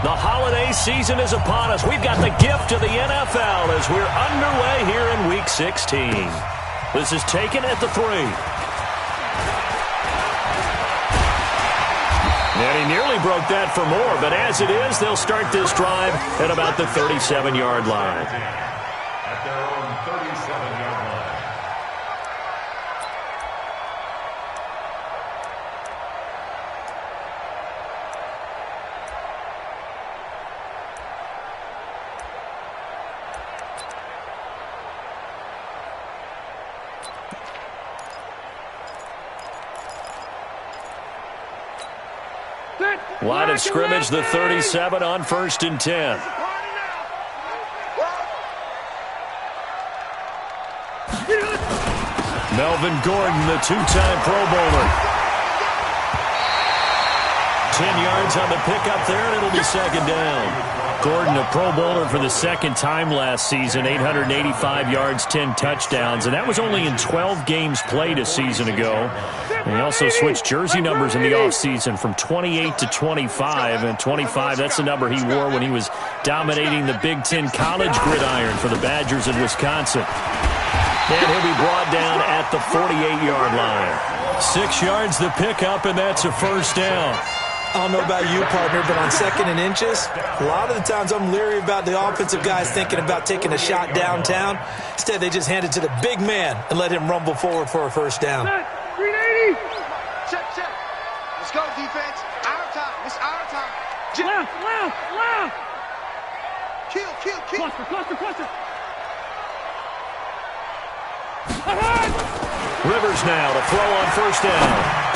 The holiday season is upon us. We've got the gift of the NFL as we're underway here in Week 16. This is taken at the 3. And he nearly broke that for more, but as it is, they'll start this drive at about the 37-yard line. At their own 37-yard line. Line of scrimmage, the 37 on 1st and 10. Melvin Gordon, the two-time Pro Bowler. 10 yards on the pickup there, and it'll be 2nd down. Gordon, a Pro Bowler for the 2nd time last season, 885 yards, 10 touchdowns, and that was only in 12 games played a season ago. And he also switched jersey numbers in the offseason from 28 to 25, and 25, that's the number he wore when he was dominating the Big Ten college gridiron for the Badgers in Wisconsin. And he'll be brought down at the 48-yard line. 6 yards the pickup, and that's a 1st down. I don't know about you, partner, but on 2nd and inches, a lot of the times I'm leery about the offensive guys thinking about taking a shot downtown. Instead, they just hand it to the big man and let him rumble forward for a 1st down. 380. Check. Let's go, defense. Our time. It's our time. Left. Kill. Cluster. Rivers now to throw on 1st down.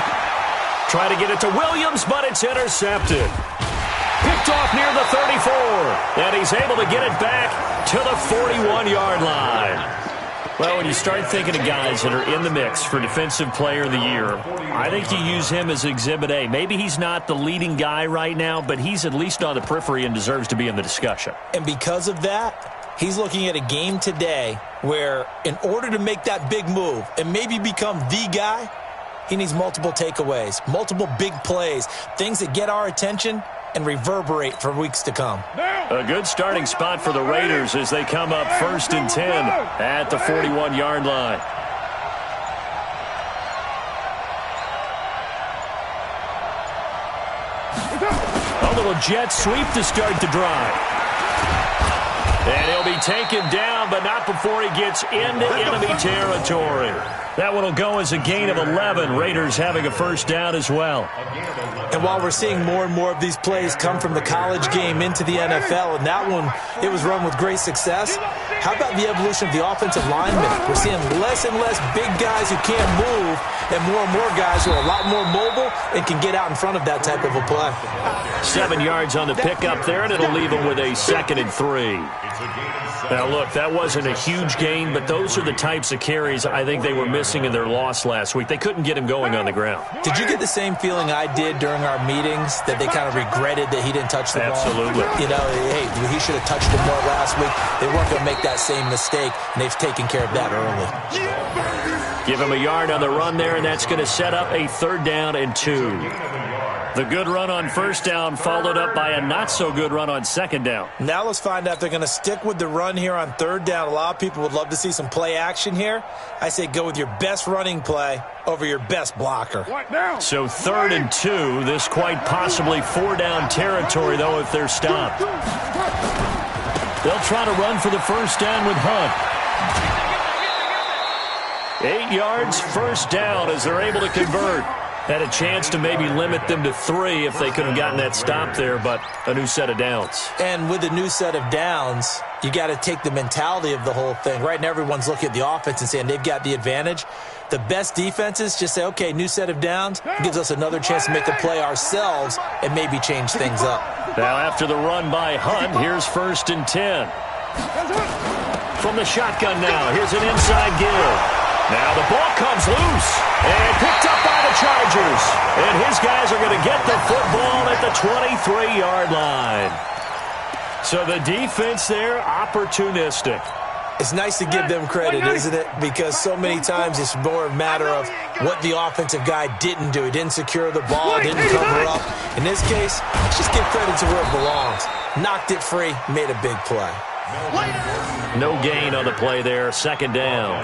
Try to get it to Williams, but it's intercepted. Picked off near the 34. And he's able to get it back to the 41-yard line. Well, when you start thinking of guys that are in the mix for Defensive Player of the Year, I think you use him as Exhibit A. Maybe he's not the leading guy right now, but he's at least on the periphery and deserves to be in the discussion. And because of that, he's looking at a game today where in order to make that big move and maybe become the guy, he needs multiple takeaways, multiple big plays, things that get our attention and reverberate for weeks to come. A good starting spot for the Raiders as they come up 1st and 10 at the 41-yard line. A little jet sweep to start the drive. And he'll be taken down, but not before he gets into enemy territory. That one will go as a gain of 11. Raiders having a 1st down as well. And while we're seeing more and more of these plays come from the college game into the NFL, and that one, it was run with great success, how about the evolution of the offensive linemen? We're seeing less and less big guys who can't move and more guys who are a lot more mobile and can get out in front of that type of a play. 7 yards on the pickup there, and it'll leave them with a 2nd and 3. Now, look, that wasn't a huge gain, but those are the types of carries I think they were missing in their loss last week. They couldn't get him going on the ground. Did you get the same feeling I did during our meetings, that they kind of regretted that he didn't touch the ball? Absolutely. You know, hey, he should have touched it more last week. They weren't going to make that same mistake, and they've taken care of that early. Give him a yard on the run there, and that's going to set up a 3rd down and 2. The good run on 1st down followed up by a not-so-good run on 2nd down. Now let's find out if they're going to stick with the run here on 3rd down. A lot of people would love to see some play action here. I say go with your best running play over your best blocker. So 3rd and 2. This quite possibly 4-down territory, though, if they're stopped. They'll try to run for the 1st down with Hunt. 8 yards, 1st down as they're able to convert. Had a chance to maybe limit them to 3 if they could have gotten that stop there, but a new set of downs. And with a new set of downs, you got to take the mentality of the whole thing. Right now, everyone's looking at the offense and saying they've got the advantage. The best defenses just say, okay, new set of downs, gives us another chance to make a play ourselves and maybe change things up. Now, after the run by Hunt, here's 1st and 10. From the shotgun now, here's an inside give. Now the ball comes loose and picked up by the Chargers. And his guys are going to get the football at the 23-yard line. So the defense there, opportunistic. It's nice to give them credit, isn't it? Because so many times it's more a matter of what the offensive guy didn't do. He didn't secure the ball, didn't cover up. In this case, let's just give credit to where it belongs. Knocked it free, made a big play. No gain on the play there, second down.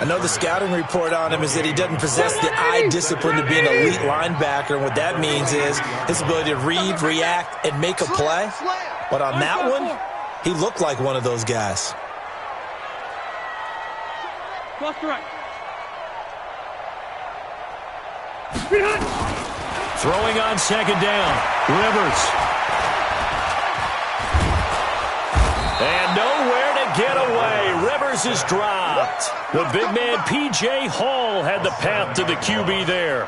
I know the scouting report on him is that he doesn't possess the eye discipline to be an elite linebacker. And what that means is his ability to read, react, and make a play. But on that one, he looked like one of those guys. Throwing on second down, Rivers. And nowhere to get away. Rivers is dropped. The big man, P.J. Hall, had the path to the QB there.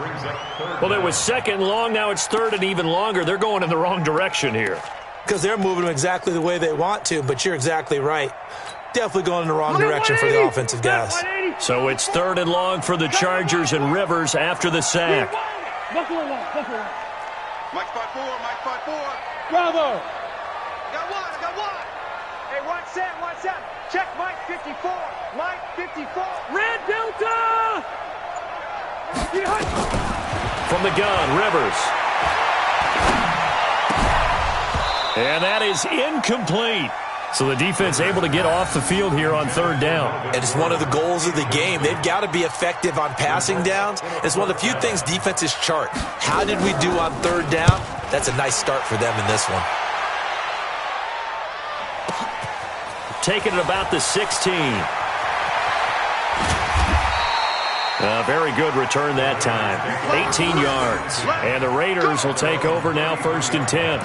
Well, it was second and long. Now it's third and even longer. They're going in the wrong direction here. Because they're moving them exactly the way they want to, but you're exactly right. Definitely going in the wrong direction for the offensive guys. So it's third and long for the Chargers and Rivers after the sack. Mike 5-4, Mike 5-4. Bravo. Got one. Hey, watch that. Check Mike 54. Mike 54. Red Delta. From the gun, Rivers. And that is incomplete. So the defense able to get off the field here on third down. And it's one of the goals of the game. They've got to be effective on passing downs. It's one of the few things defenses chart. How did we do on third down? That's a nice start for them in this one. Taking it about the 16. Very good return that time. 18 yards. And the Raiders will take over now, 1st and 10.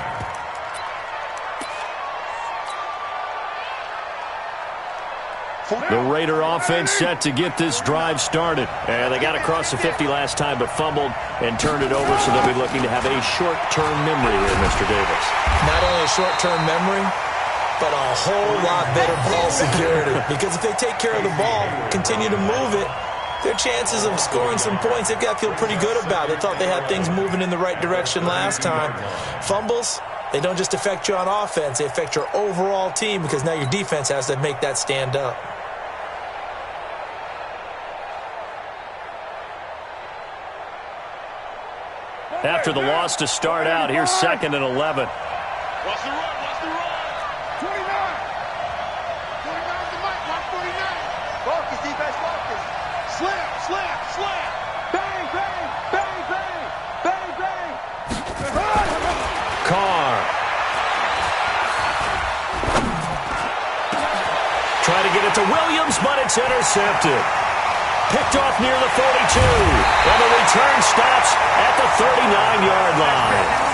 The Raider offense set to get this drive started. And they got across the 50 last time, but fumbled and turned it over, so they'll be looking to have a short-term memory here, Mr. Davis. Not only a short-term memory, but a whole lot better ball security. Because if they take care of the ball, continue to move it, their chances of scoring some points, they've got to feel pretty good about it. They thought they had things moving in the right direction last time. Fumbles, they don't just affect you on offense, they affect your overall team because now your defense has to make that stand up. After the loss to start out, here's 2nd and 11. Watch the run. 29. 29 to Mike. Watch 49. Focus, defense, focus. Slam. Bang. Carr. Try to get it to Williams, but it's intercepted. Picked off near the 42. And the return stops at the 39-yard line.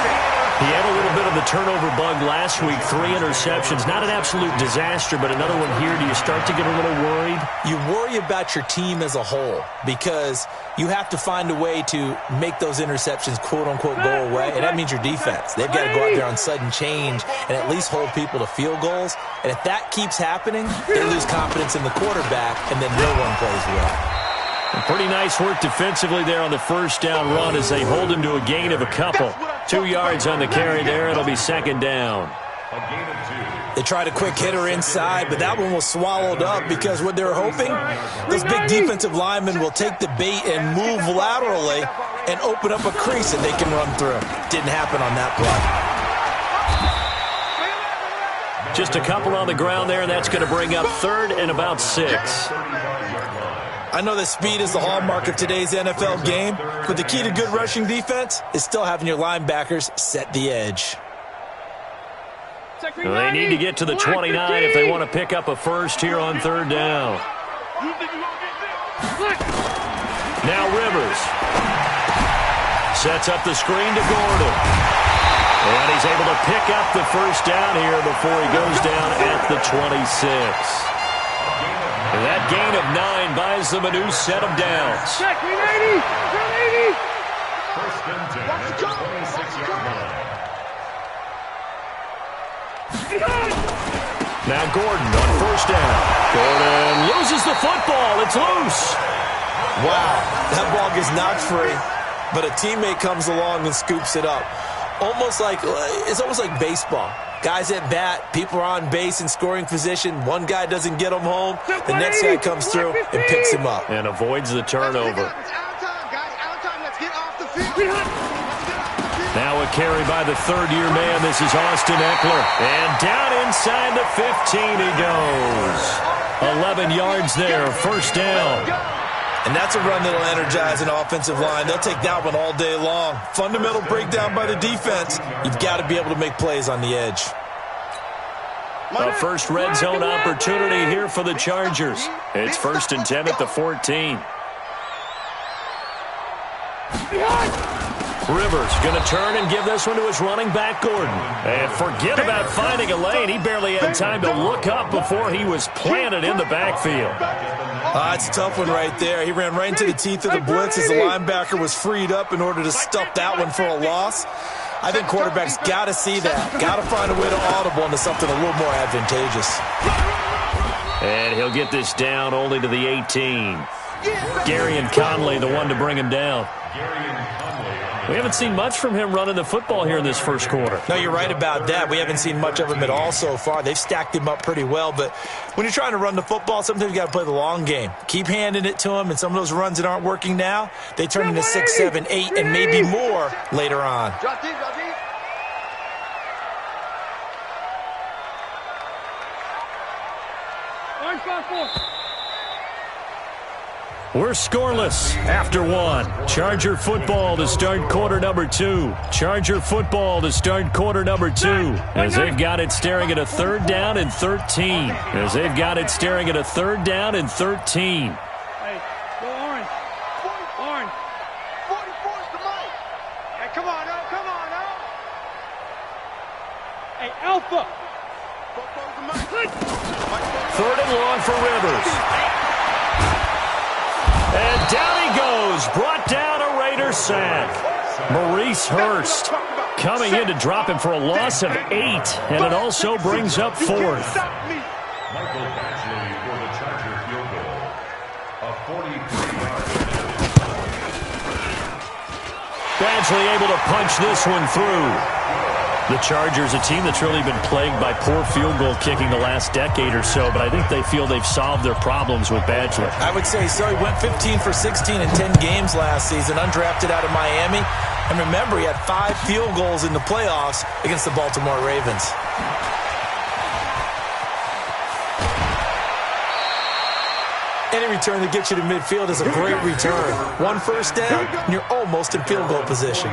He had a little bit of the turnover bug last week. 3 interceptions. Not an absolute disaster, but another one here. Do you start to get a little worried? You worry about your team as a whole because you have to find a way to make those interceptions, quote-unquote, go away, and that means your defense. They've got to go out there on sudden change and at least hold people to field goals. And if that keeps happening, they lose confidence in the quarterback, and then no one plays well. Pretty nice work defensively there on the first down run as they hold him to a gain of a couple. 2 yards on the carry there. It'll be second down. They tried a quick hitter inside, but that one was swallowed up because what they were hoping, those big defensive linemen will take the bait and move laterally and open up a crease that they can run through. Didn't happen on that play. Just a couple on the ground there, and that's going to bring up 3rd and about 6. I know that speed is the hallmark of today's NFL game, but the key to good rushing defense is still having your linebackers set the edge. Well, they need to get to the 29 if they want to pick up a first here on third down. Now Rivers sets up the screen to Gordon. And he's able to pick up the first down here before he goes down at the 26. And that gain of 9 buys them a new set of downs. Check, 80. 80. 1st and 10 at the 26-yard line. Now Gordon on first down. Gordon loses the football. It's loose. Wow, that ball gets knocked free, but a teammate comes along and scoops it up. It's almost like baseball. Guys at bat, people are on base in scoring position. One guy doesn't get him home. The next guy comes through and picks him up. And avoids the turnover. It's out of time, guys. Out of time. Let's get off the field. Now a carry by the third-year man. This is Austin Eckler. And down inside the 15 he goes. 11 yards there, first down. And that's a run that'll energize an offensive line. They'll take that one all day long. Fundamental breakdown by the defense. You've got to be able to make plays on the edge. A first red zone opportunity here for the Chargers. It's 1st and 10 at the 14. Rivers going to turn and give this one to his running back, Gordon. And forget about finding a lane. He barely had time to look up before he was planted in the backfield. It's a tough one right there. He ran right into the teeth of the blitz as the linebacker was freed up in order to stuff that one for a loss. I think quarterbacks got to see that. Got to find a way to audible into something a little more advantageous. And he'll get this down only to the 18. Gary and Conley, the one to bring him down. We haven't seen much from him running the football here in this first quarter. No, you're right about that. We haven't seen much of him at all so far. They've stacked him up pretty well, but when you're trying to run the football, sometimes you got to play the long game. Keep handing it to him, and some of those runs that aren't working now, they turn into 6, 7, 8, and maybe more later on. Drop deep, drop deep. Orange 5-4. We're scoreless after one. Charger football to start quarter number 2. Charger football to start quarter number 2. As they've got it staring at a 3rd down and 13. As they've got it staring at a 3rd down and 13. Hey, go orange. Orange. 44's the mic. Hey, come on now, come on now. Hey, Alpha. 3rd and long for Rivers. And down he goes, brought down a Raider sack. Maurice Hurst coming in to drop him for a loss of 8, and it also brings up 4th. Michael Badgley for the Charger field goal. A 43-yard. Badgley able to punch this one through. The Chargers, a team that's really been plagued by poor field goal kicking the last decade or so, but I think they feel they've solved their problems with Badgley. I would say so. He went 15 for 16 in 10 games last season, undrafted out of Miami. And remember, he had 5 field goals in the playoffs against the Baltimore Ravens. Any return that gets you to midfield is a great return. 1 first down, and you're almost in field goal position.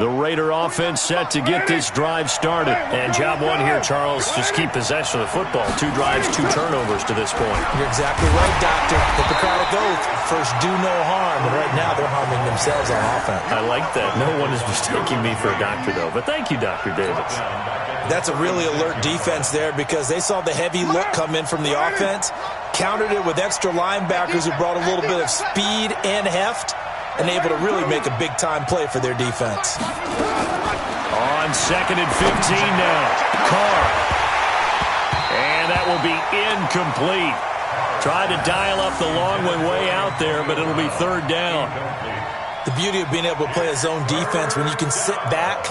The Raider offense set to get this drive started. And job one here, Charles, just keep possession of the football. 2 drives, 2 turnovers to this point. You're exactly right, Doctor. Hippocratic oath. First, do no harm. And right now, they're harming themselves on offense. I like that. No one is mistaking me for a doctor, though. But thank you, Dr. Davis. That's a really alert defense there because they saw the heavy look come in from the offense, countered it with extra linebackers who brought a little bit of speed and heft, and able to really make a big-time play for their defense. On 2nd and 15 now. Carr. And that will be incomplete. Tried to dial up the long one way out there, but it'll be 3rd down. The beauty of being able to play a zone defense when you can sit back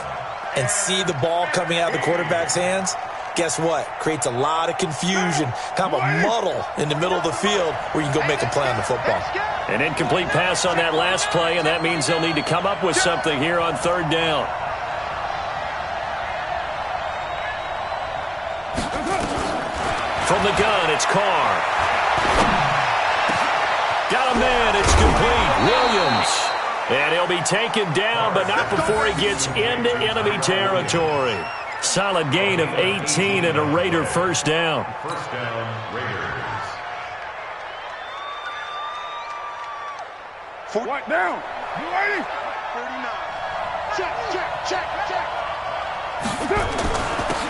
and see the ball coming out of the quarterback's hands, guess what? Creates a lot of confusion, kind of a muddle in the middle of the field where you can go make a play on the football. An incomplete pass on that last play, and that means they'll need to come up with something here on 3rd down. From the gun, it's Carr. Got a man, it's complete. Williams. And he'll be taken down, but not before he gets into enemy territory. Solid gain of 18 and a Raider first down. First down, Raiders. What down? You ready? 39. Check, check, check, check.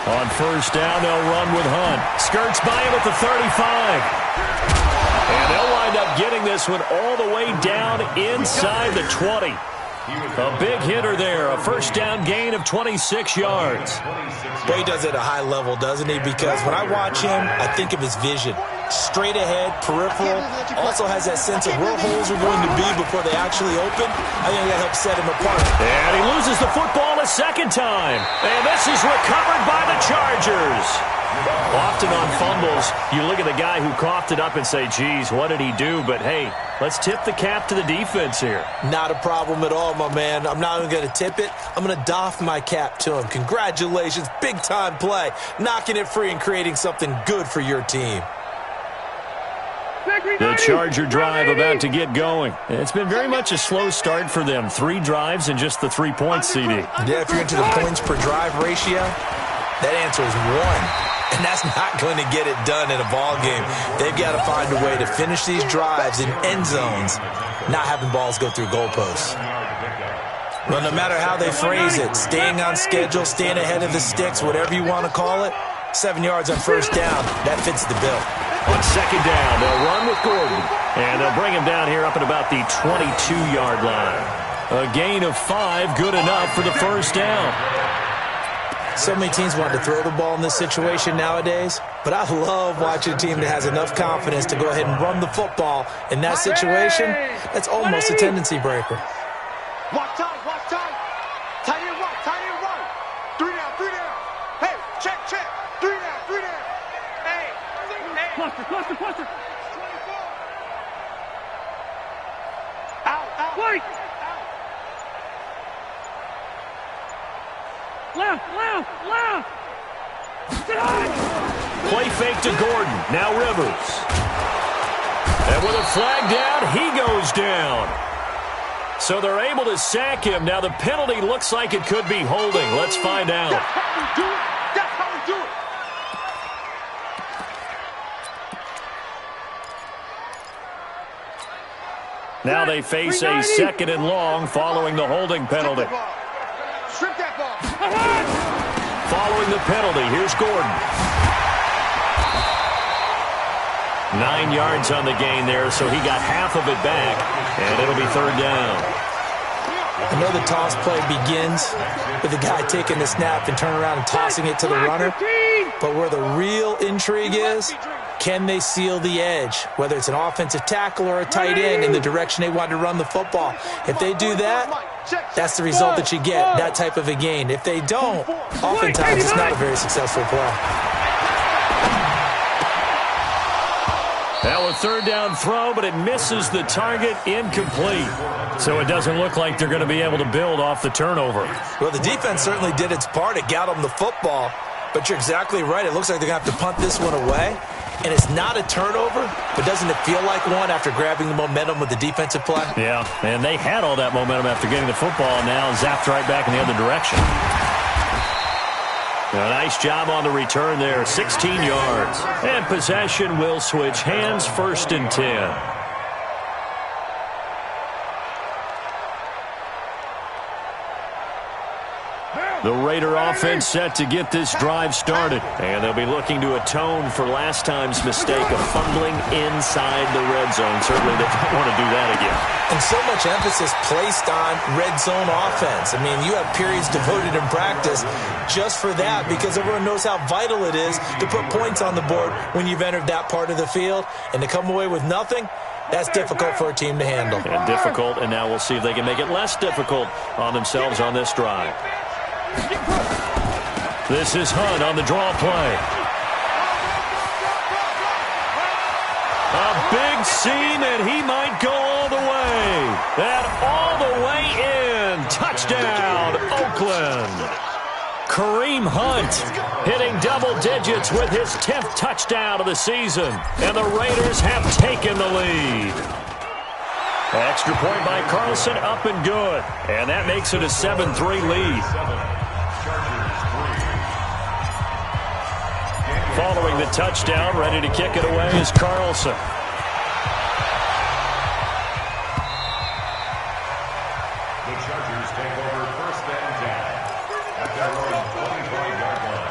On first down, they'll run with Hunt. Skirts by him at the 35. And they'll wind up getting this one all the way down inside the 20. A big hitter there. A first down gain of 26 yards. Boy, he does it at a high level, doesn't he? Because when I watch him, I think of his vision. Straight ahead, peripheral, also has that sense of where holes are going to be before they actually open. I think that helps set him apart. And he loses the football a second time. And this is recovered by the Chargers. Often on fumbles, you look at the guy who coughed it up and say, geez, what did he do? But, hey, let's tip the cap to the defense here. Not a problem at all, my man. I'm not even going to tip it. I'm going to doff my cap to him. Congratulations, big-time play. Knocking it free and creating something good for your team. The Charger drive about to get going. It's been very much a slow start for them. 3 drives and just the 3 points, CD. Yeah, if you're into the points per drive ratio, that answer is 1. And that's not going to get it done in a ball game. They've got to find a way to finish these drives in end zones, not having balls go through goalposts. Well, no matter how they phrase it, staying on schedule, staying ahead of the sticks, whatever you want to call it, 7 yards on first down, that fits the bill. On second down, they'll run with Gordon. And they'll bring him down here up at about the 22-yard line. A gain of 5, good enough for the first down. So many teams want to throw the ball in this situation nowadays, but I love watching a team that has enough confidence to go ahead and run the football. In that situation, that's almost a tendency breaker. Watch time, watch time. Tight end one. 3 down. Hey, check. 3 down. Hey. Cluster. 24. Out. Wait. Left. Play fake to Gordon. Now Rivers. And with a flag down, he goes down. So they're able to sack him. Now the penalty looks like it could be holding. Let's find out. That's how we do it. Now they face a second and long following the holding penalty. Strip that ball. Following the penalty, here's Gordon. 9 yards on the gain there, so he got half of it back, and it'll be third down. I know the toss play begins with the guy taking the snap and turning around and tossing it to the runner, but where the real intrigue is, can they seal the edge, whether it's an offensive tackle or a tight end in the direction they want to run the football. If they do that, that's the result that you get, that type of a gain. If they don't, oftentimes it's not a very successful play. Now a third down throw, but it misses the target, incomplete. So it doesn't look like they're going to be able to build off the turnover. Well, the defense certainly did its part. It got them the football, but you're exactly right. It looks like they're going to have to punt this one away. And it's not a turnover, but doesn't it feel like one after grabbing the momentum with the defensive play? Yeah, and they had all that momentum after getting the football, now zapped right back in the other direction. A nice job on the return there, 16 yards. And possession will switch hands, 1st and 10. The Raider offense set to get this drive started. And they'll be looking to atone for last time's mistake of fumbling inside the red zone. Certainly they don't want to do that again. And so much emphasis placed on red zone offense. I mean, you have periods devoted in practice just for that because everyone knows how vital it is to put points on the board when you've entered that part of the field. And to come away with nothing, that's difficult for a team to handle. And difficult, and now we'll see if they can make it less difficult on themselves on this drive. This is Hunt on the draw play. A big seam, and he might go all the way. And all the way in. Touchdown, Oakland. Kareem Hunt hitting double digits with his 10th touchdown of the season. And the Raiders have taken the lead. Extra point by Carlson, up and good. And that makes it a 7-3 lead. Following the touchdown, ready to kick it away is Carlson. The Chargers take over 1st and 10 at their own 25-yard line.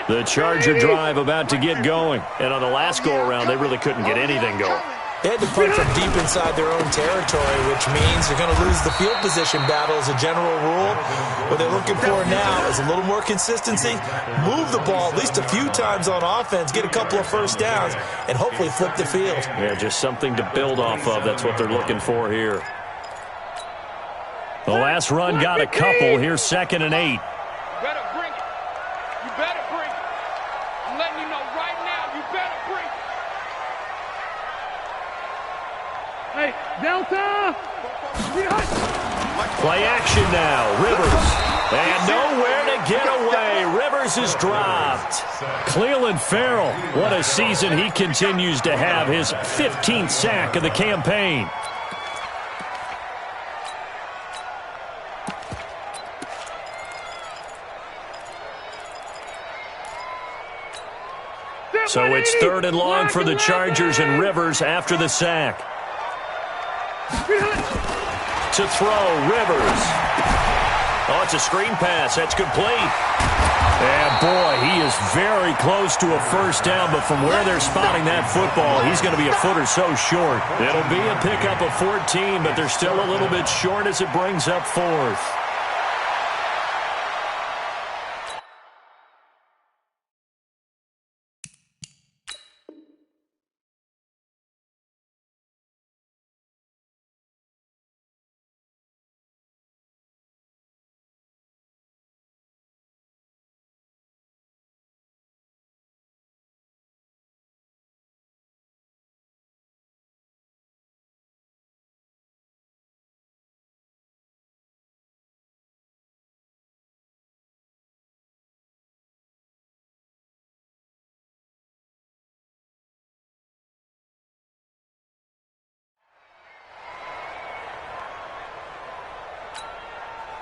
The Charger drive about to get going. And on the last go-around, they really couldn't get anything going. They had to punt from deep inside their own territory, which means you're going to lose the field position battle as a general rule. What they're looking for now is a little more consistency, move the ball at least a few times on offense, get a couple of first downs, and hopefully flip the field. Yeah, just something to build off of. That's what they're looking for here. The last run got a couple. Here's 2nd and 8. You better bring it. You better bring it. I'm letting you know right now, you better bring it. Hey, Delta! Play action now. Rivers. And nowhere to get away. Rivers is dropped. Cleveland Farrell, what a season he continues to have. His 15th sack of the campaign. So it's 3rd and long for the Chargers, and Rivers after the sack. To throw, Rivers. Oh, it's a screen pass. That's complete. And boy, he is very close to a first down, but from where they're spotting that football, he's going to be a foot or so short. It'll be a pickup of 14, but they're still a little bit short as it brings up 4th.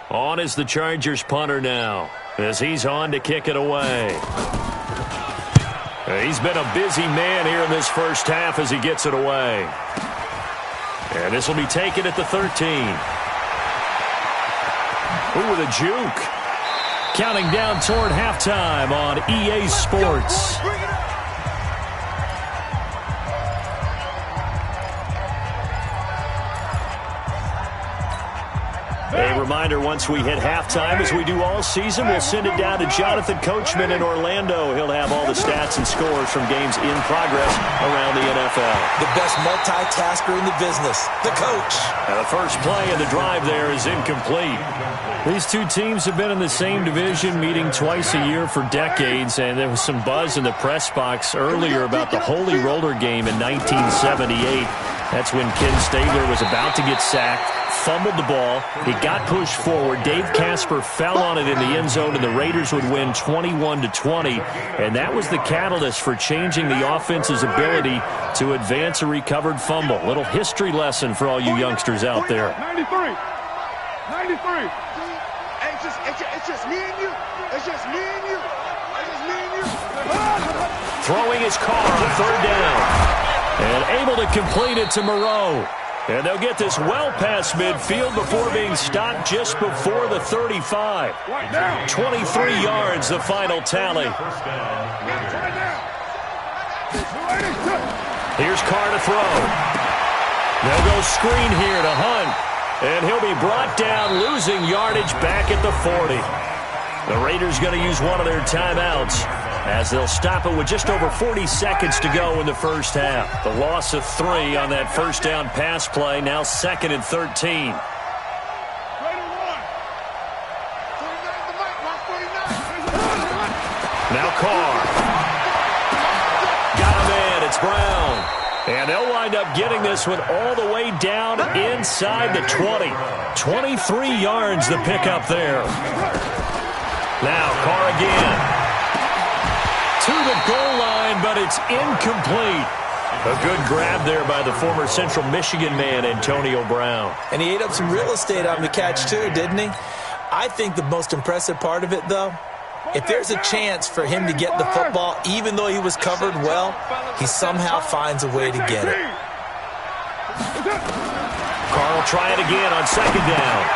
On is the Chargers punter now, as he's on to kick it away. He's been a busy man here in this first half as he gets it away. And this will be taken at the 13. Ooh, with a juke. Counting down toward halftime on EA Sports. A reminder, once we hit halftime, as we do all season, we'll send it down to Jonathan Coachman in Orlando. He'll have all the stats and scores from games in progress around the NFL. The best multitasker in the business, the coach. Now the first play of the drive there is incomplete. These two teams have been in the same division, meeting twice a year for decades, and there was some buzz in the press box earlier about the Holy Roller game in 1978. That's when Ken Stabler was about to get sacked, fumbled the ball. He got pushed forward. Dave Casper fell on it in the end zone, and the Raiders would win 21-20. And that was the catalyst for changing the offense's ability to advance a recovered fumble. Little history lesson for all you youngsters out there. 93. 93. It's just me and you. It's just me and you. It's just me and you. Throwing his car on 3rd down. And able to complete it to Moreau. And they'll get this well past midfield before being stopped just before the 35. 23 yards, the final tally. Here's Carr to throw. They'll go screen here to Hunt. And he'll be brought down, losing yardage back at the 40. The Raiders going to use one of their timeouts, as they'll stop it with just over 40 seconds to go in the first half. The loss of 3 on that first down pass play, now 2nd and 13. Now Carr. Got him in. It's Brown. And they'll wind up getting this one all the way down inside the 20. 23 yards the pickup there. Now Carr again. To the goal line, but it's incomplete. A good grab there by the former Central Michigan man, Antonio Brown. And he ate up some real estate on the catch too, didn't he? I think the most impressive part of it, though, if there's a chance for him to get the football, even though he was covered well, he somehow finds a way to get it. Carr will try it again on 2nd down.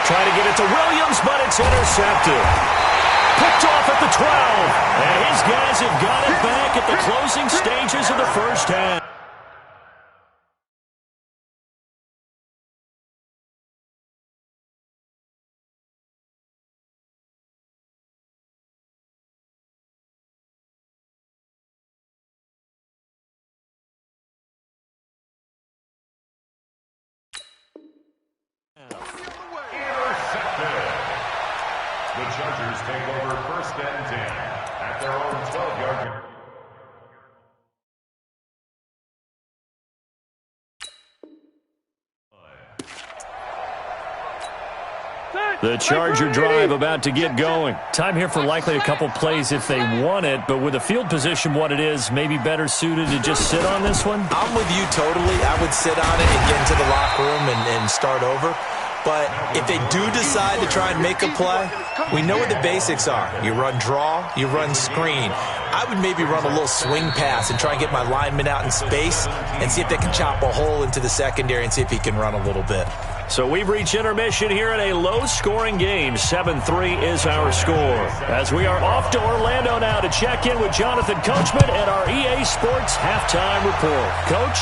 Try to get it to Williams, but it's intercepted. Picked off at the 12. And his guys have got it back at the closing stages of the first half. The Chargers take over first and 10 at their own 12-yard line. The Charger drive about to get going. Time here for likely a couple plays if they want it, but with the field position what it is, maybe better suited to just sit on this one? I'm with you totally. I would sit on it and get into the locker room and start over. But if they do decide to try and make a play, we know what the basics are. You run draw, you run screen. I would maybe run a little swing pass and try and get my lineman out in space and see if they can chop a hole into the secondary and see if he can run a little bit. So we've reached intermission here in a low-scoring game. 7-3 is our score. As we are off to Orlando now to check in with Jonathan Coachman and our EA Sports halftime report. Coach?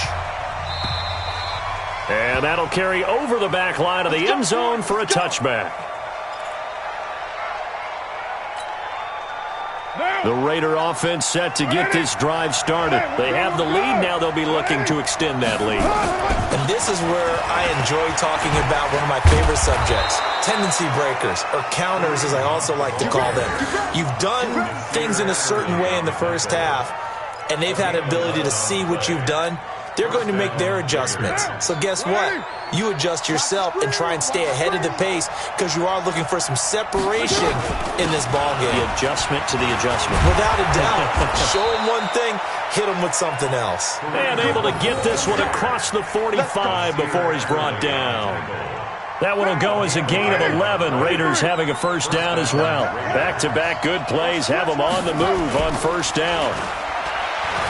And that'll carry over the back line of the end zone for a touchback. The Raider offense set to get this drive started. They have the lead. Now they'll be looking to extend that lead. And this is where I enjoy talking about one of my favorite subjects, tendency breakers, or counters as I also like to call them. You've done things in a certain way in the first half, and they've had the ability to see what you've done. They're going to make their adjustments. So guess what? You adjust yourself and try and stay ahead of the pace because you are looking for some separation in this ball game. The adjustment to the adjustment. Without a doubt. Show them one thing, hit them with something else. And able to get this one across the 45 before he's brought down. That one will go as a gain of 11. Raiders having a first down as well. Back-to-back good plays have them on the move on first down.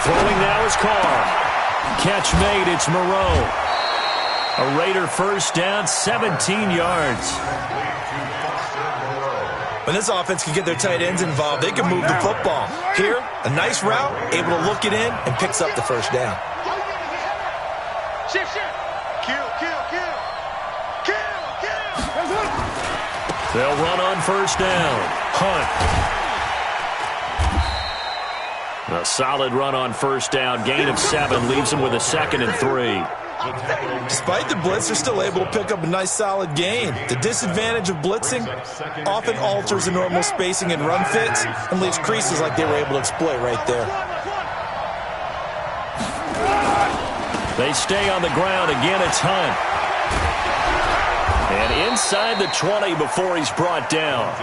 Throwing now is Carr. Catch made, it's Moreau. A Raider first down, 17 yards. When this offense can get their tight ends involved, they can move the football. Here, a nice route, able to look it in, and picks up the first down. Shift. Kill. They'll run on first down. Hunt. A solid run on first down. Gain of 7 leaves them with a 2nd and 3. Despite the blitz, they're still able to pick up a nice solid gain. The disadvantage of blitzing often alters the normal spacing and run fits and leaves creases like they were able to exploit right there. They stay on the ground. Again, it's Hunt. And inside the 20 before he's brought down.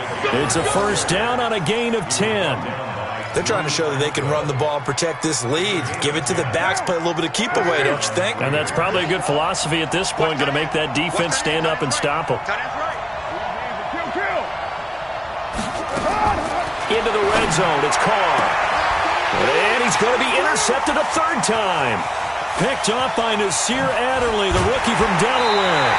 It's a first down on a gain of 10. They're trying to show that they can run the ball and protect this lead. Give it to the backs, play a little bit of keep away, don't you think? And that's probably a good philosophy at this point, going to make that defense stand up and stop them. Into the red zone, it's Carr. And he's going to be intercepted a 3rd time. Picked off by Nasir Adderley, the rookie from Delaware.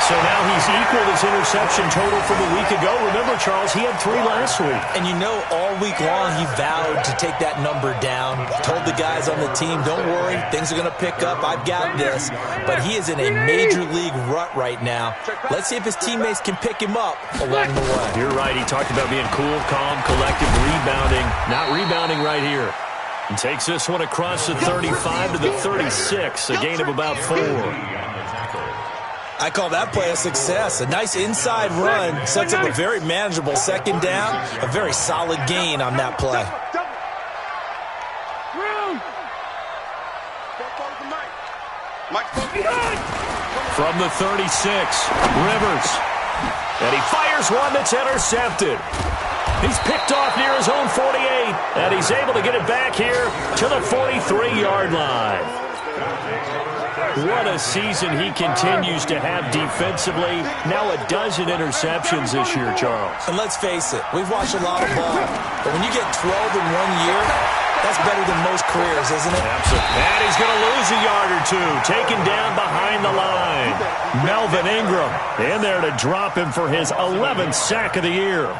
So now he's equaled his interception total from a week ago. Remember, Charles, he had 3 last week. And you know, all week long he vowed to take that number down. Told the guys on the team, don't worry, things are going to pick up. I've got this. But he is in a major league rut right now. Let's see if his teammates can pick him up along the way. You're right. He talked about being cool, calm, collective, rebounding. Not rebounding right here. And takes this one across the 35 to the 36, a gain of about 4. I call that play a success. A nice inside run sets up a very manageable 2nd down. A very solid gain on that play. From the 36, Rivers. And he fires one that's intercepted. He's picked off near his own 48, and he's able to get it back here to the 43-yard line. What a season he continues to have defensively. Now a 12 interceptions this year, Charles. And let's face it, we've watched a lot of ball. But when you get 12 in 1 year, that's better than most careers, isn't it? Absolutely. And he's going to lose a yard or 2. Taken down behind the line. Melvin Ingram in there to drop him for his 11th sack of the year.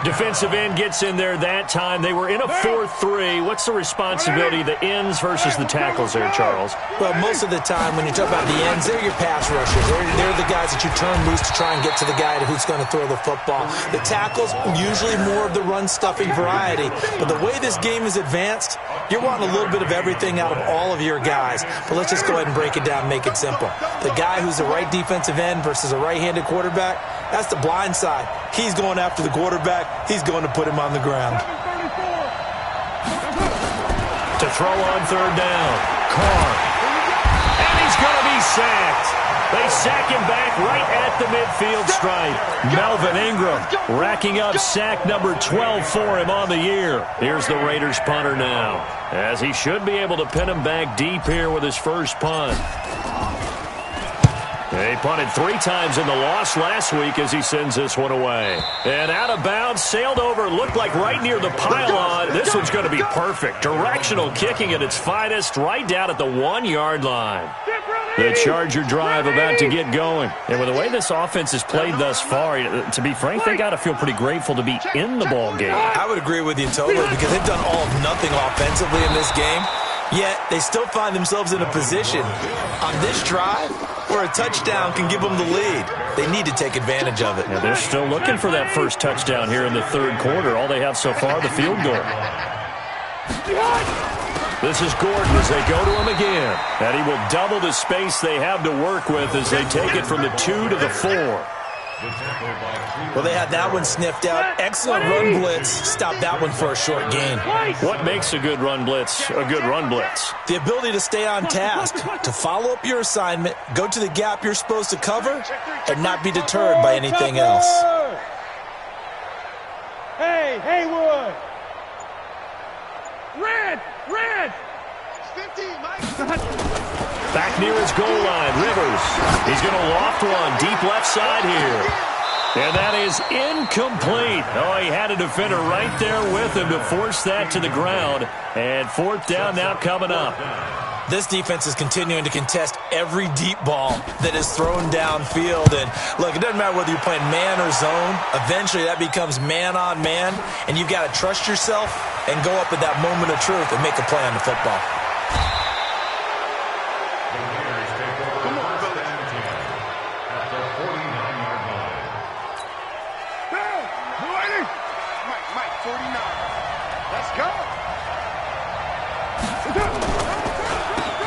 Defensive end gets in there that time. They were in a 4-3. What's the responsibility of the ends versus the tackles there, Charles? Well, most of the time when you talk about the ends, they're your pass rushers. They're the guys that you turn loose to try and get to the guy who's going to throw the football. The tackles, usually more of the run-stuffing variety. But the way this game is advanced, you're wanting a little bit of everything out of all of your guys. But let's just go ahead and break it down and make it simple. The guy who's the right defensive end versus a right-handed quarterback, that's the blind side. He's going after the quarterback. He's going to put him on the ground. To throw on third down. Carr. And he's going to be sacked. They sack him back right at the midfield stripe. Melvin Ingram racking up sack number 12 for him on the year. Here's the Raiders punter now, as he should be able to pin him back deep here with his first punt. They punted 3 times in the loss last week as he sends this one away. And out of bounds, sailed over, looked like right near the pylon. This one's going to be perfect. Directional kicking at its finest, right down at the 1-yard line. The Charger drive about to get going. And with the way this offense has played thus far, to be frank, they got to feel pretty grateful to be in the ball game. I would agree with you totally, because they've done all of nothing offensively in this game. Yet, they still find themselves in a position on this drive where a touchdown can give them the lead. They need to take advantage of it. Yeah, they're still looking for that first touchdown here in the third quarter. All they have so far, the field goal. This is Gordon as they go to him again. And he will double the space they have to work with as they take it from the 2 to the 4. Well, they had that one sniffed out. Excellent run blitz. Stop that one for a short gain. What makes a good run blitz a good run blitz? The ability to stay on task, to follow up your assignment, go to the gap you're supposed to cover, and not be deterred by anything else. Hey, Haywood! Red! 15, Mike! Back near his goal line, Rivers. He's going to loft one deep left side here. And that is incomplete. Oh, he had a defender right there with him to force that to the ground. And fourth down now coming up. This defense is continuing to contest every deep ball that is thrown downfield. And look, it doesn't matter whether you're playing man or zone. Eventually that becomes man on man. And you've got to trust yourself and go up at that moment of truth and make a play on the football.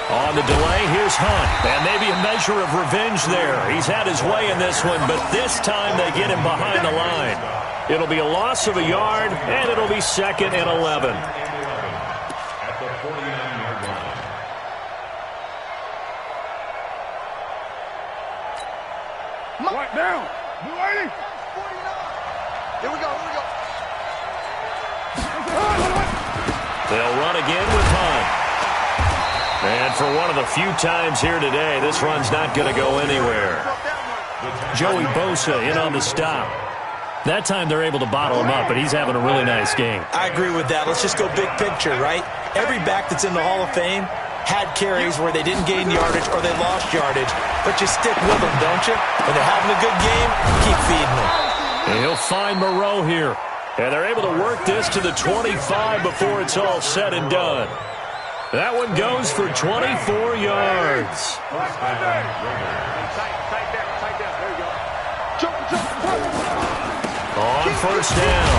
On the delay, here's Hunt. And maybe a measure of revenge there. He's had his way in this one, but this time they get him behind the line. It'll be a loss of a yard, and it'll be 2nd and 11. At the 49-yard line. What down? Blue 80. 49. Here we go. They'll run again with Hunt. And for one of the few times here today, this run's not going to go anywhere. Joey Bosa in on the stop. That time they're able to bottle him up, but he's having a really nice game. I agree with that. Let's just go big picture, right? Every back that's in the Hall of Fame had carries where they didn't gain yardage or they lost yardage, but you stick with them, don't you? When they're having a good game, keep feeding them. And he'll find Moreau here. And they're able to work this to the 25 before it's all said and done. That one goes for 24 yards. On first down,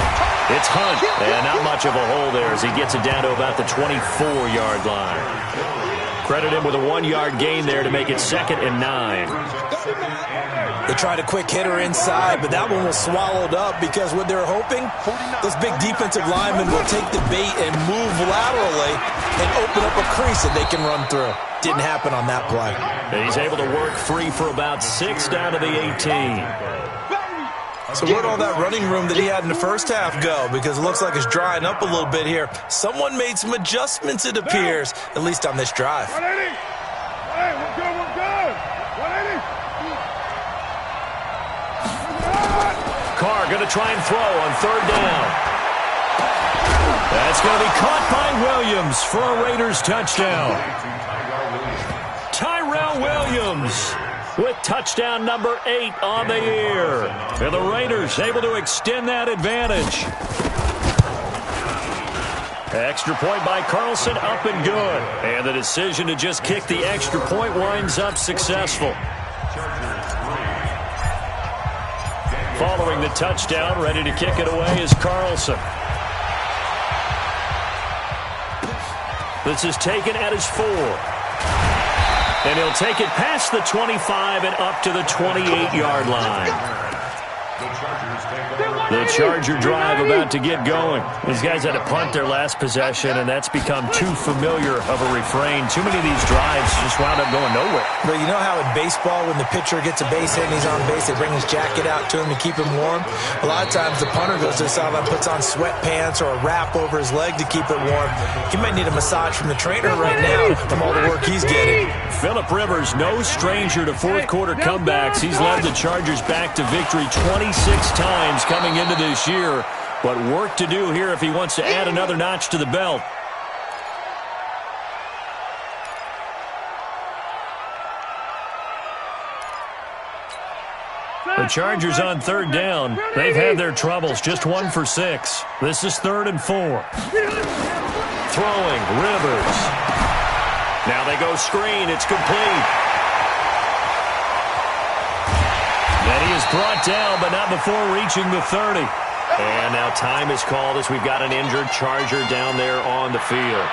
it's Hunt. And not much of a hole there as he gets it down to about the 24-yard line. Credit him with a 1-yard gain there to make it 2nd and 9. They tried a quick hitter inside, but that one was swallowed up because what they're hoping, this big defensive lineman will take the bait and move laterally and open up a crease that they can run through. Didn't happen on that play. And he's able to work free for about 6 down to the 18. So where'd all that running room that he had in the first half go? Because it looks like it's drying up a little bit here. Someone made some adjustments, it appears, at least on this drive. 180. Hey, we're good. 180. Carr going to try and throw on third down. That's going to be caught by Williams for a Raiders touchdown. Tyrell Williams with touchdown number 8 on the year. And the Raiders able to extend that advantage. Extra point by Carlson, up and good. And the decision to just kick the extra point winds up successful. Following the touchdown, ready to kick it away is Carlson. This is taken at his 4. And he'll take it past the 25 and up to the 28-yard line. The Charger drive about to get going. These guys had to punt their last possession, and that's become too familiar of a refrain. Too many of these drives just wound up going nowhere. But you know how in baseball, when the pitcher gets a base hit and he's on base, they bring his jacket out to him to keep him warm? A lot of times the punter goes to the sideline, puts on sweatpants or a wrap over his leg to keep it warm. He might need a massage from the trainer right now from all the work he's getting. Phillip Rivers, no stranger to fourth-quarter comebacks. He's led the Chargers back to victory 26 times coming into this year, but work to do here if he wants to add another notch to the belt. The Chargers on third down. They've had their troubles, just 1 for 6. This is 3rd and 4. Throwing, Rivers. Now they go screen. It's complete. And he is brought down, but not before reaching the 30. And now time is called as we've got an injured Charger down there on the field.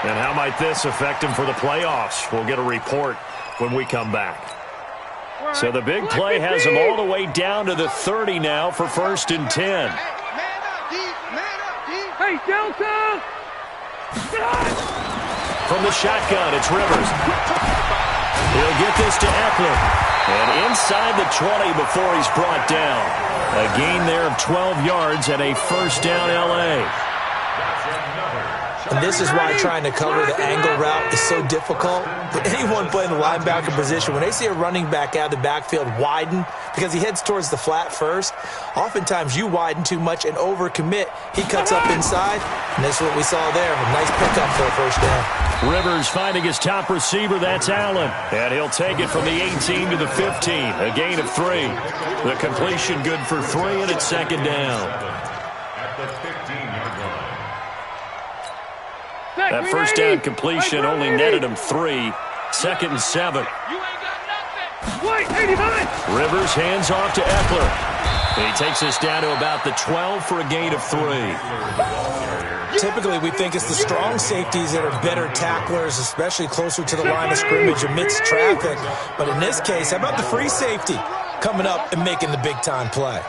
And how might this affect him for the playoffs? We'll get a report when we come back. So the big play has him all the way down to the 30 now for 1st and 10. Hey, Delta! From the shotgun, it's Rivers. He'll get this to Eckler. And inside the 20 before he's brought down. A gain there of 12 yards and a 1st down L.A. And this is why trying to cover the angle route is so difficult. For anyone playing the linebacker position, when they see a running back out of the backfield widen, because he heads towards the flat first, oftentimes you widen too much and overcommit. He cuts up inside, and that's what we saw there. A nice pickup for a 1st down. Rivers finding his top receiver, that's Allen. And he'll take it from the 18 to the 15, a gain of 3. The completion good for 3, and it's 2nd down. At the 15-yard line. That 1st down completion only netted him 3. 2nd and 7. Wait, 89! Rivers hands off to Eckler. And he takes us down to about the 12 for a gain of 3. Typically, we think it's the strong safeties that are better tacklers, especially closer to the line of scrimmage amidst traffic. But in this case, how about the free safety coming up and making the big-time play?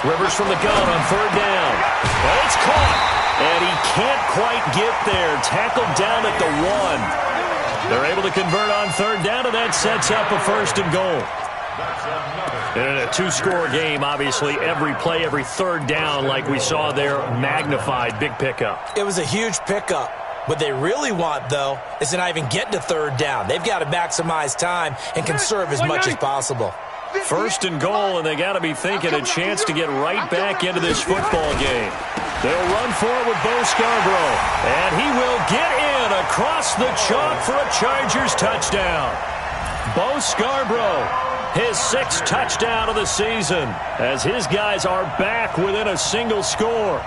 Rivers from the gun on 3rd down. And it's caught. And he can't quite get there. Tackled down at the 1. They're able to convert on 3rd down, and that sets up a 1st and goal. And in a 2-score game, obviously, every play, every 3rd down, like we saw there, magnified. Big pickup. It was a huge pickup. What they really want, though, is to not even get to 3rd down. They've got to maximize time and conserve as much as possible. 1st and goal, and they got to be thinking a chance to get right back into this football game. They'll run for it with Bo Scarborough, and he will get in across the chalk for a Chargers touchdown. Bo Scarborough, his 6th touchdown of the season, as his guys are back within a single score.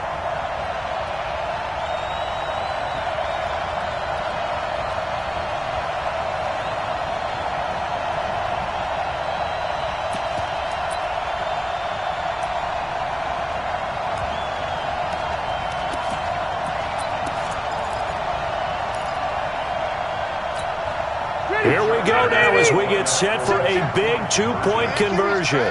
Here we go now as we get set for a big 2-point conversion.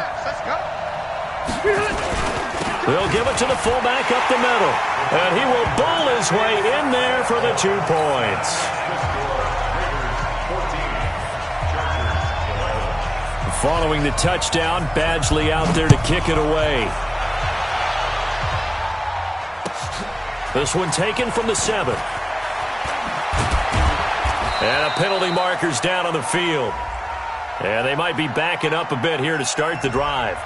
They'll give it to the fullback up the middle. And he will bowl his way in there for the 2 points. Following the touchdown, Badgley out there to kick it away. This one taken from the 7. And a penalty marker's down on the field. And they might be backing up a bit here to start the drive.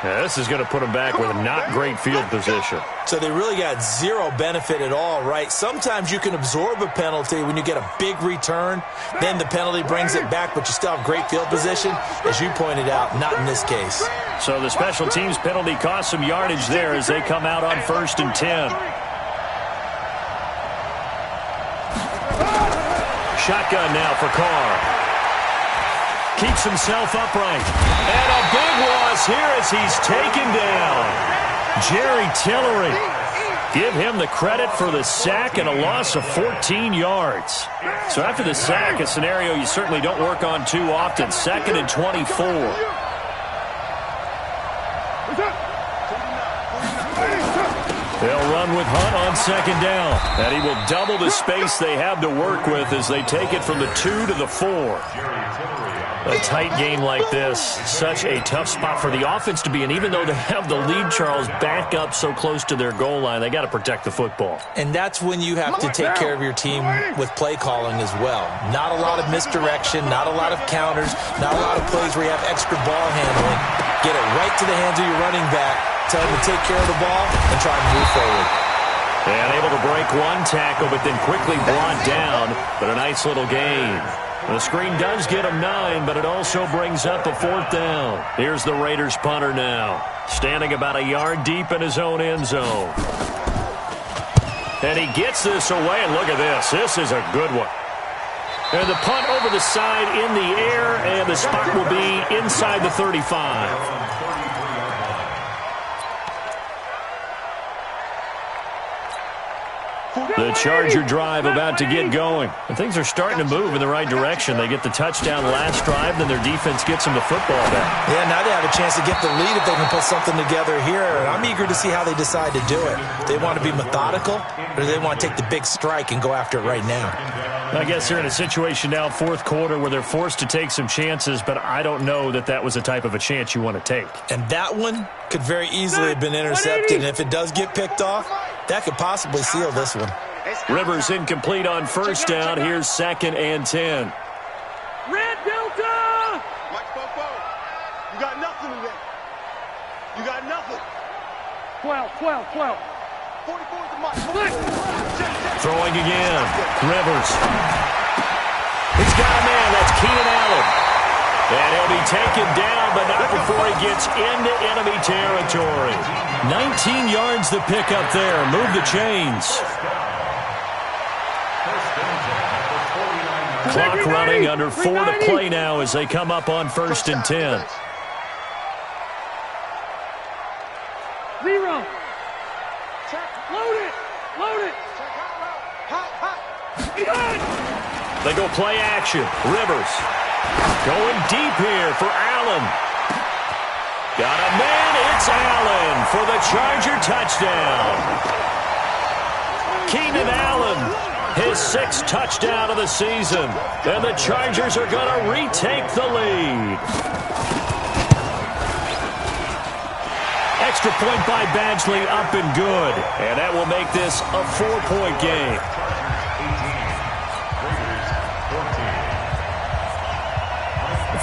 Yeah, this is going to put them back with not great field position. So they really got zero benefit at all, right? Sometimes you can absorb a penalty when you get a big return. Then the penalty brings it back, but you still have great field position. As you pointed out, not in this case. So the special teams penalty cost some yardage there as they come out on 1st and 10. Shotgun now for Carr. Keeps himself upright. And a big loss here as he's taken down. Jerry Tillery. Give him the credit for the sack and a loss of 14 yards. So after the sack, a scenario you certainly don't work on too often. 2nd and 24. They'll run with Hunt on 2nd down. And he will double the space they have to work with as they take it from the 2 to the 4. A tight game like this, such a tough spot for the offense to be in. Even though they have the lead, Charles, back up so close to their goal line, they got to protect the football. And that's when you have to take care of your team with play calling as well. Not a lot of misdirection, not a lot of counters, not a lot of plays where you have extra ball handling. Get it right to the hands of your running back, tell him to take care of the ball, and try and move forward. And able to break one tackle, but then quickly brought down. But a nice little gain. The screen does get him 9, but it also brings up a 4th down. Here's the Raiders punter now, standing about a yard deep in his own end zone. And he gets this away, and look at this. This is a good one. And the punt over the side in the air, and the spot will be inside the 35. The Charger drive about to get going. And things are starting to move in the right direction. They get the touchdown last drive, then their defense gets them the football back. Yeah, now they have a chance to get the lead if they can put something together here. And I'm eager to see how they decide to do it. They want to be methodical, or do they want to take the big strike and go after it right now? I guess they're in a situation now, 4th quarter, where they're forced to take some chances, but I don't know that that was the type of a chance you want to take. And that one could very easily have been intercepted. And if it does get picked off, that could possibly seal this one. Rivers incomplete on 1st down. Here's 2nd and 10. Red Delta! Mike Popo, you got nothing today. You got nothing. 12. 44 to Mike. Throwing again. Rivers. He's got a man. That's Keenan Allen. And he'll be taken down, but not before he gets into enemy territory. 19 yards the pickup there. Move the chains. Clock running, under 4 to play now as they come up on 1st and 10. Zero. Load it. Load it. They go play action. Rivers going deep here for Allen. Got a man. It's Allen for the Charger touchdown. Keenan Allen. His 6th touchdown of the season. And the Chargers are going to retake the lead. Extra point by Badgley, up and good. And that will make this a 4-point game.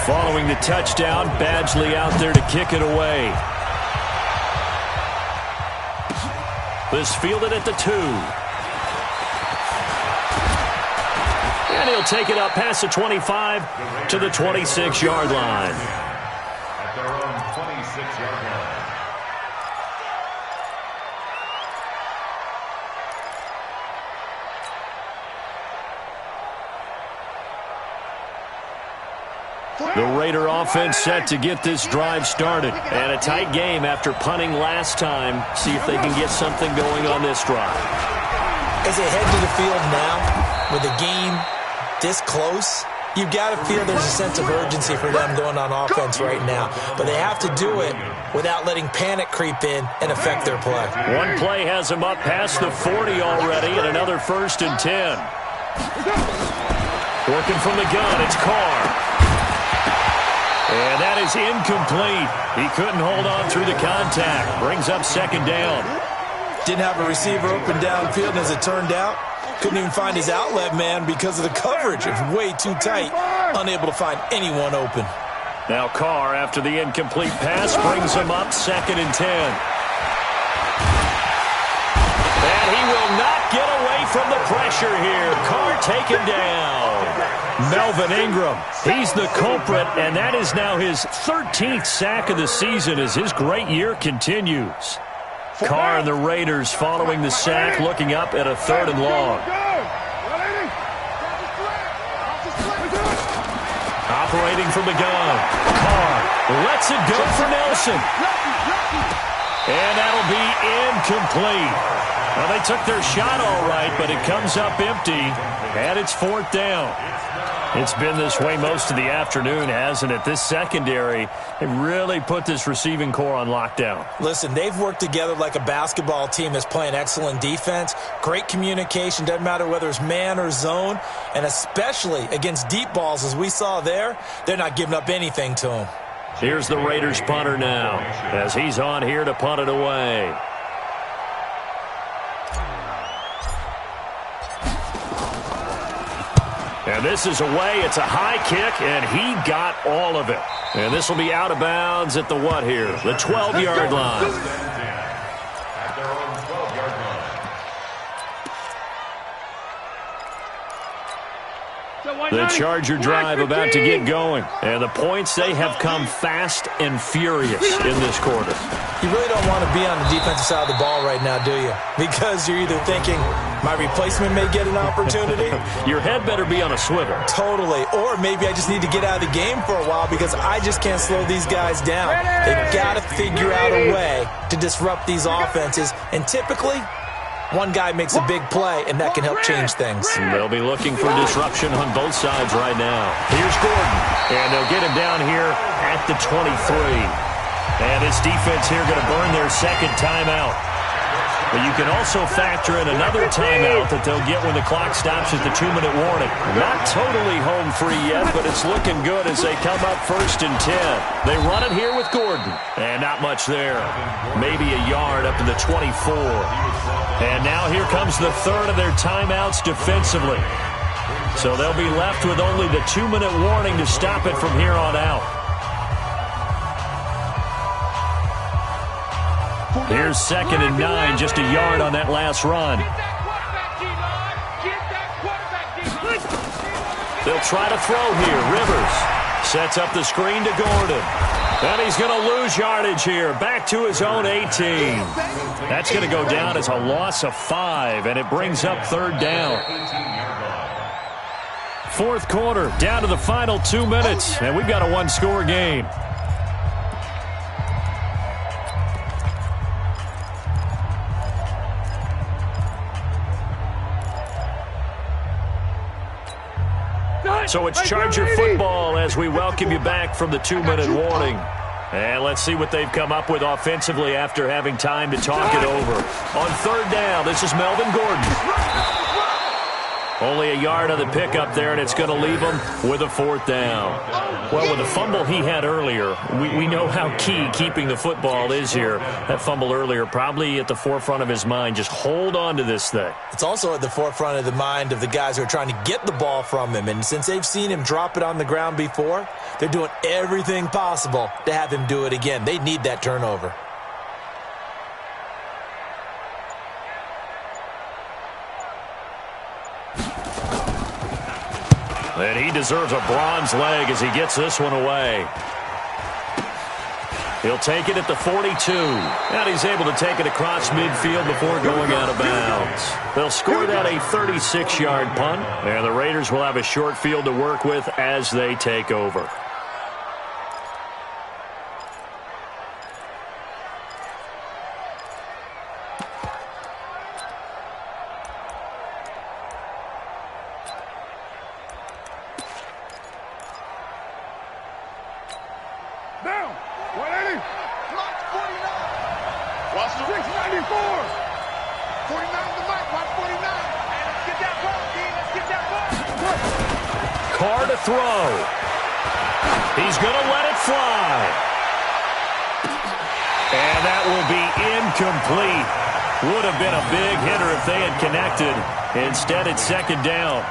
Following the touchdown, Badgley out there to kick it away. This fielded at the 2. And he'll take it up past the 25 to the 26-yard line. At their own 26-yard line. The Raider offense set to get this drive started. And a tight game after punting last time. See if they can get something going on this drive. As they head to the field now, with the game this close, you've got to feel there's a sense of urgency for them going on offense right now. But they have to do it without letting panic creep in and affect their play. One play has them up past the 40 already, and another 1st and 10. Working from the gun, it's Carr. And that is incomplete. He couldn't hold on through the contact. Brings up 2nd down. Didn't have a receiver open downfield, and as it turned out, couldn't even find his outlet man because of the coverage. It was way too tight, unable to find anyone open. Now Carr, after the incomplete pass, brings him up 2nd and 10. And he will not get away from the pressure here. Carr taken down. Melvin Ingram, he's the culprit, and that is now his 13th sack of the season as his great year continues. Carr and the Raiders following the sack, looking up at a 3rd and long. Operating from the gun. Carr lets it go for Nelson. And that'll be incomplete. Well, they took their shot all right, but it comes up empty, and it's 4th down. It's been this way most of the afternoon, hasn't it? This secondary, they really put this receiving core on lockdown. Listen, they've worked together like a basketball team that's playing excellent defense. Great communication, doesn't matter whether it's man or zone. And especially against deep balls, as we saw there, they're not giving up anything to them. Here's the Raiders punter now, as he's on here to punt it away. And this is away. It's a high kick, and he got all of it. And this will be out of bounds at the what here? The 12-yard line. At their own 12-yard line. The Charger drive about to get going. And the points, they have come fast and furious in this quarter. You really don't want to be on the defensive side of the ball right now, do you? Because you're either thinking, my replacement may get an opportunity. Your head better be on a swivel. Totally. Or maybe I just need to get out of the game for a while because I just can't slow these guys down. They've got to figure out a way to disrupt these offenses. And typically, one guy makes a big play, and that can help change things. They'll be looking for disruption on both sides right now. Here's Gordon, and they'll get him down here at the 23. And this defense here going to burn their 2nd timeout. But you can also factor in another timeout that they'll get when the clock stops at the 2-minute warning. Not totally home free yet, but it's looking good as they come up 1st and 10. They run it here with Gordon. And not much there. Maybe a yard up to the 24. And now here comes the 3rd of their timeouts defensively. So they'll be left with only the 2-minute warning to stop it from here on out. Here's 2nd and 9, just a yard on that last run. They'll try to throw here. Rivers sets up the screen to Gordon. And he's going to lose yardage here. Back to his own 18. That's going to go down as a loss of 5, and it brings up 3rd down. 4th quarter, down to the final 2 minutes, and we've got a 1-score game. So it's Charger football as we welcome you back from the 2-minute warning. And let's see what they've come up with offensively after having time to talk it over. On 3rd down, this is Melvin Gordon. Only a yard on the pickup there, and it's going to leave him with a 4th down. Well, with the fumble he had earlier, we know how key keeping the football is here. That fumble earlier probably at the forefront of his mind. Just hold on to this thing. It's also at the forefront of the mind of the guys who are trying to get the ball from him. And since they've seen him drop it on the ground before, they're doing everything possible to have him do it again. They need that turnover. And he deserves a bronze leg as he gets this one away. He'll take it at the 42. And he's able to take it across midfield before going out of bounds. They'll score that a 36-yard punt. And the Raiders will have a short field to work with as they take over. Down. 180. Block 49. Watch the 694. 49 the mic. Watch 49. Hey, let's get that ball, D. Let's get that ball. Carr to throw. He's going to let it fly. And that will be incomplete. Would have been a big hitter if they had connected. Instead, it's 2nd down.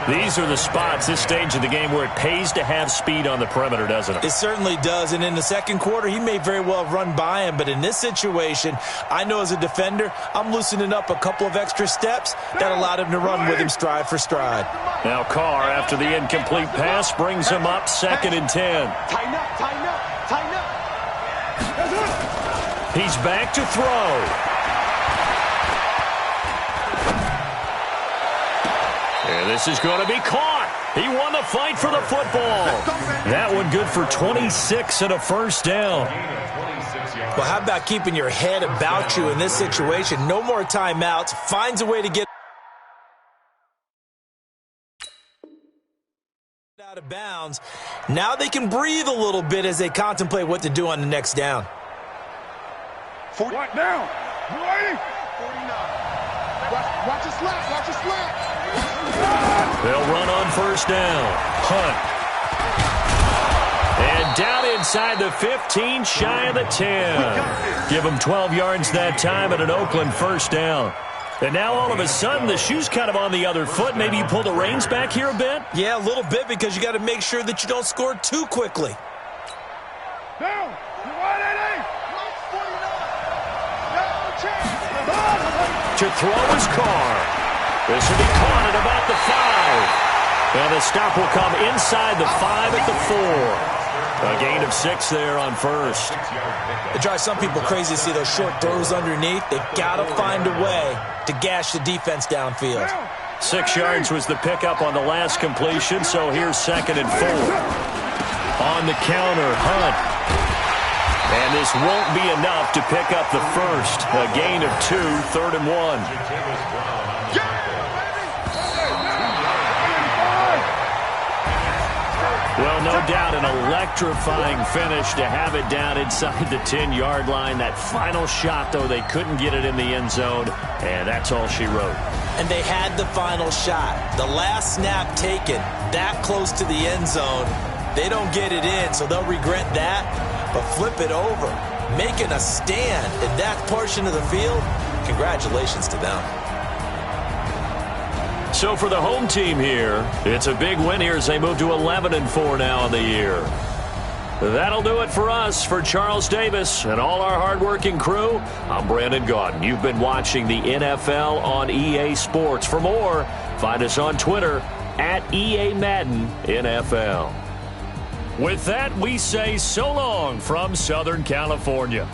These are the spots, this stage of the game, where it pays to have speed on the perimeter, doesn't it? It certainly does, and in the second quarter, he may very well run by him, but in this situation, I know as a defender, I'm loosening up a couple of extra steps that allowed him to run with him stride for stride. Now Carr, after the incomplete pass, brings him up 2nd and 10. Tighten up, tighten up, tighten up. He's back to throw. And this is going to be caught. He won the fight for the football. That one good for 26 and a first down. Well, how about keeping your head about you in this situation? No more timeouts. Finds a way to get out of bounds. Now they can breathe a little bit as they contemplate what to do on the next down. What down? You ready? 49. Watch your slap. Watch your slap. They'll run on first down. Hunt. And down inside the 15, shy of the 10. Give him 12 yards that time at an Oakland first down. And now all of a sudden the shoe's kind of on the other foot. Maybe you pull the reins back here a bit? Yeah, a little bit, because you got to make sure that you don't score too quickly. Down. To throw his Carr. This will be caught at about the 5. And the stop will come inside the 5 at the 4. A gain of 6 there on first. It drives some people crazy to see those short throws underneath. They've got to find a way to gash the defense downfield. 6 yards was the pickup on the last completion, so here's 2nd and 4. On the counter, Hunt. And this won't be enough to pick up the first. A gain of 2, 3rd and 1. Well, no doubt an electrifying finish to have it down inside the 10-yard line. That final shot, though, they couldn't get it in the end zone, and that's all she wrote. And they had the final shot. The last snap taken that close to the end zone. They don't get it in, so they'll regret that. But flip it over, making a stand in that portion of the field, congratulations to them. So for the home team here, it's a big win here as they move to 11-4 now in the year. That'll do it for us. For Charles Davis and all our hardworking crew, I'm Brandon Gaudin. You've been watching the NFL on EA Sports. For more, find us on Twitter at EA Madden NFL. With that, we say so long from Southern California.